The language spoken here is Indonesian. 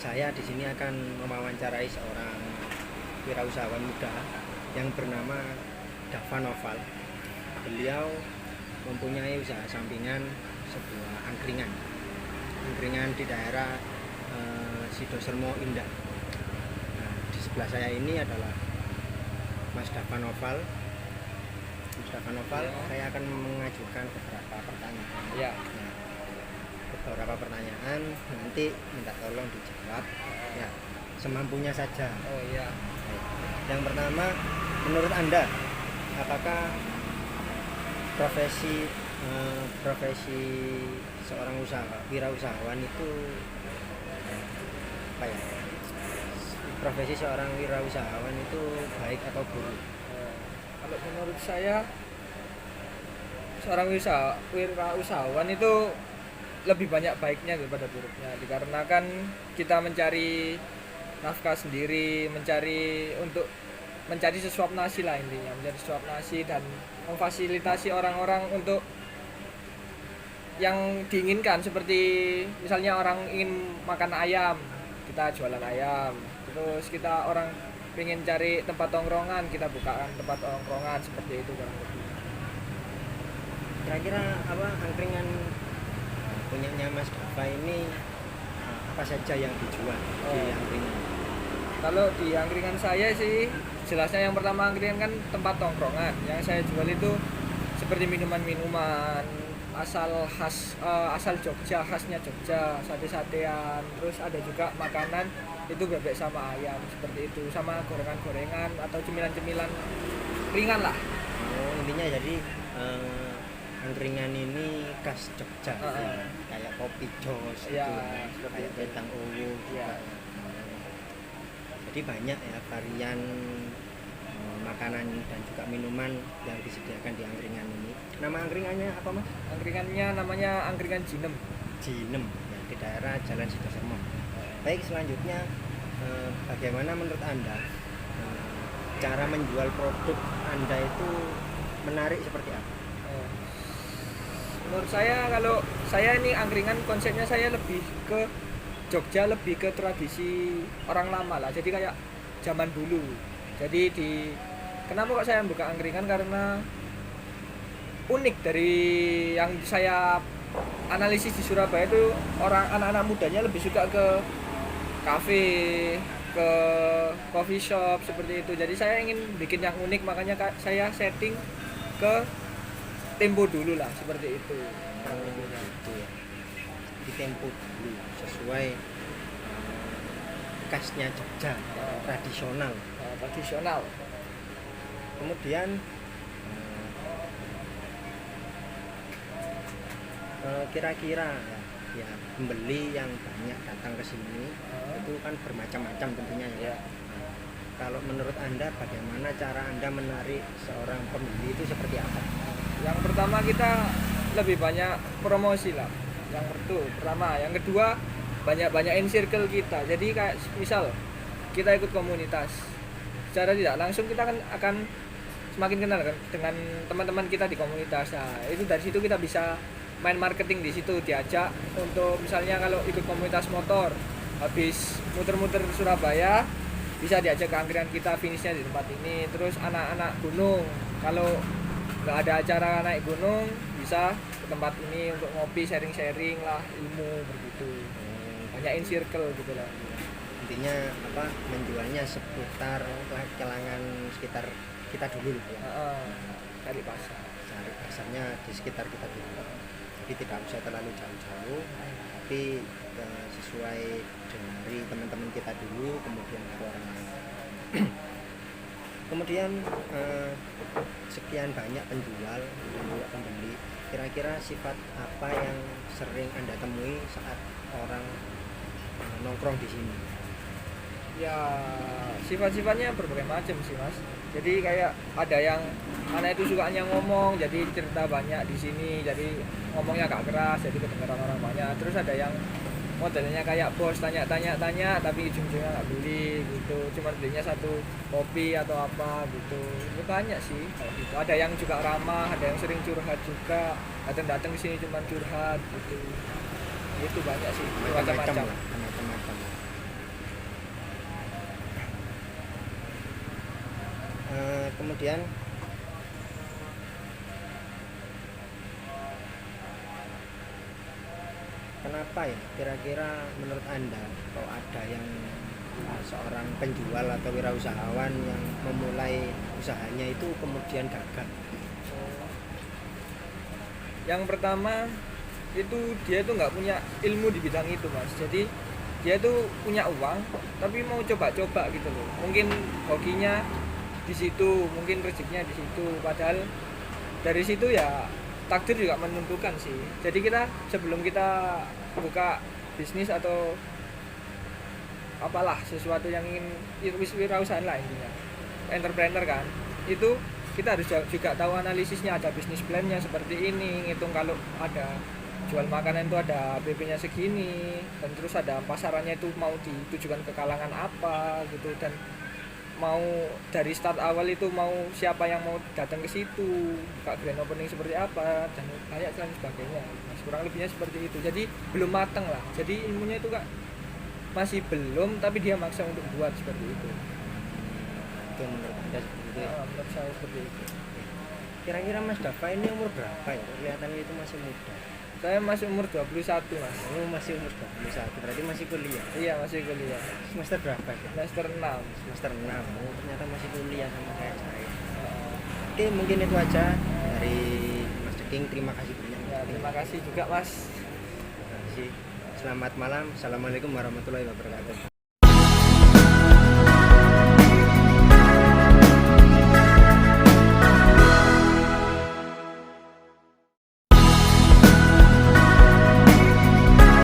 Saya di sini akan mewawancarai seorang wirausahawan muda yang bernama Dava Noval. Beliau mempunyai usaha sampingan sebuah angkringan di daerah Sidosermo Indah. Nah, di sebelah saya ini adalah Mas Dava Noval. Saya akan mengajukan beberapa pertanyaan. Ya. Nah, beberapa pertanyaan nanti minta tolong dijawab ya semampunya saja. Oh iya. Yang pertama, menurut Anda apakah profesi seorang wirausahawan itu apa ya? Profesi seorang wirausahawan itu baik atau buruk? Kalau menurut saya seorang wirausahawan itu lebih banyak baiknya daripada buruknya, dikarenakan kita mencari nafkah sendiri, mencari sesuap nasi lah intinya, mencari sesuap nasi dan memfasilitasi orang-orang untuk yang diinginkan, seperti misalnya orang ingin makan ayam, kita jualan ayam. Terus kita orang ingin cari tempat tongkrongan, kita bukakan tempat tongkrongan, seperti itu kurang lebih. Kira-kira apa angkringan punyanya Mas Dava ini apa saja yang dijual di angkringan? Kalau di angkringan saya sih jelasnya yang pertama, angkringan kan tempat tongkrongan. Yang saya jual itu seperti minuman-minuman asal Jogja, khasnya Jogja, sate-satean. Terus ada juga makanan itu bebek sama ayam, seperti itu, sama gorengan-gorengan atau cemilan-cemilan ringan lah. Oh, intinya jadi angkringan ini khas Jogja, ya. Kayak kopi jos ya, gitu, kayak wedang owo ya. Jadi banyak ya varian makanan dan juga minuman yang disediakan di angkringan ini. Nama angkringannya apa, Mas? Angkringannya namanya angkringan Jinem Ya, di daerah Jalan Sidosermo. Baik, selanjutnya bagaimana menurut Anda cara menjual produk Anda itu menarik seperti apa? Menurut saya, kalau saya ini angkringan konsepnya saya lebih ke Jogja, lebih ke tradisi orang lama lah. Jadi kayak zaman dulu. Jadi kenapa kok saya buka angkringan, karena unik dari yang saya analisis di Surabaya itu, anak-anak mudanya lebih suka ke kafe, ke coffee shop seperti itu. Jadi saya ingin bikin yang unik, makanya saya setting ke tempo dulu lah, seperti itu. Gitu ya. Di tempo dulu sesuai khasnya Jogja, tradisional. Kemudian kira-kira ya pembeli yang banyak datang ke sini itu kan bermacam-macam tentunya ya. Kalau menurut Anda bagaimana cara Anda menarik seorang pembeli itu seperti apa? Yang pertama, kita lebih banyak promosi lah. Yang pertama, yang kedua, banyak-banyakin circle kita. Jadi kayak misal kita ikut komunitas, secara tidak langsung kita akan semakin kenal kan dengan teman-teman kita di komunitas. Nah, itu dari situ kita bisa main marketing di situ, diajak untuk misalnya kalau ikut komunitas motor, habis muter-muter Surabaya bisa diajak ke angkringan kita, finishnya di tempat ini. Terus anak-anak gunung, kalau nggak ada acara naik gunung, bisa ke tempat ini untuk ngopi, sharing lah ilmu, begitu. Banyakin circle gitu lah. Intinya apa, menjualnya seputar kelangan sekitar kita dulu ya. Cari pasarnya di sekitar kita dulu. Jadi tidak usah terlalu jauh-jauh, tapi sesuai dari teman-teman kita dulu, kemudian ke orang lain. Kemudian sekian banyak penjual dan juga pembeli, kira-kira sifat apa yang sering Anda temui saat orang nongkrong di sini? Ya, sifat-sifatnya berbagai macam sih, Mas. Jadi kayak ada yang anak itu sukanya ngomong, jadi cerita banyak di sini, jadi ngomongnya agak keras, jadi kedengaran orang banyak. Terus ada yang modelnya kayak bos, tanya tapi ujung-ujungnya nggak beli gitu, cuma belinya satu kopi atau apa gitu. Itu banyak sih kalau gitu. Ada yang juga ramah, ada yang sering curhat juga, datang ke sini cuma curhat gitu. Itu banyak sih, macam-macam. Kemudian kenapa ya kira-kira menurut Anda kalau ada yang seorang penjual atau wirausahawan yang memulai usahanya itu kemudian gagal? Yang pertama itu dia itu nggak punya ilmu di bidang itu mas, jadi dia tuh punya uang tapi mau coba-coba gitu loh, mungkin hokinya di situ, mungkin rezekinya di situ, padahal dari situ ya takdir juga menentukan sih. Jadi kita sebelum kita buka bisnis atau apalah sesuatu yang ingin wirausahaan lah intinya, entrepreneur kan, itu kita harus juga tahu analisisnya, ada bisnis plan-nya seperti ini, ngitung kalau ada jual makanan itu ada BP-nya segini, dan terus ada pasarannya itu mau ditujukan ke kalangan apa gitu, dan mau dari start awal itu mau siapa yang mau datang ke situ, buka grand opening seperti apa, dan banyak dan sebagainya. Mas, kurang lebihnya seperti itu. Jadi belum matang lah. Jadi ilmunya itu kak masih belum, tapi dia maksa untuk buat seperti itu. Itu menurut Anda seperti itu ya? Menurut saya seperti itu. Kira-kira Mas Dava ini umur berapa ya? Kelihatannya itu masih muda. Saya masih umur 21 mas. Oh, masih umur 21, berarti masih kuliah. Iya masih kuliah. Semester berapa ya? Semester 6. Semester 6. Oh, ternyata masih kuliah sama kayak saya. Oke, mungkin itu aja dari Mas Ceking. Terima kasih banyak. Ya, terima kasih juga mas. Terima kasih. Selamat malam. Assalamualaikum warahmatullahi wabarakatuh.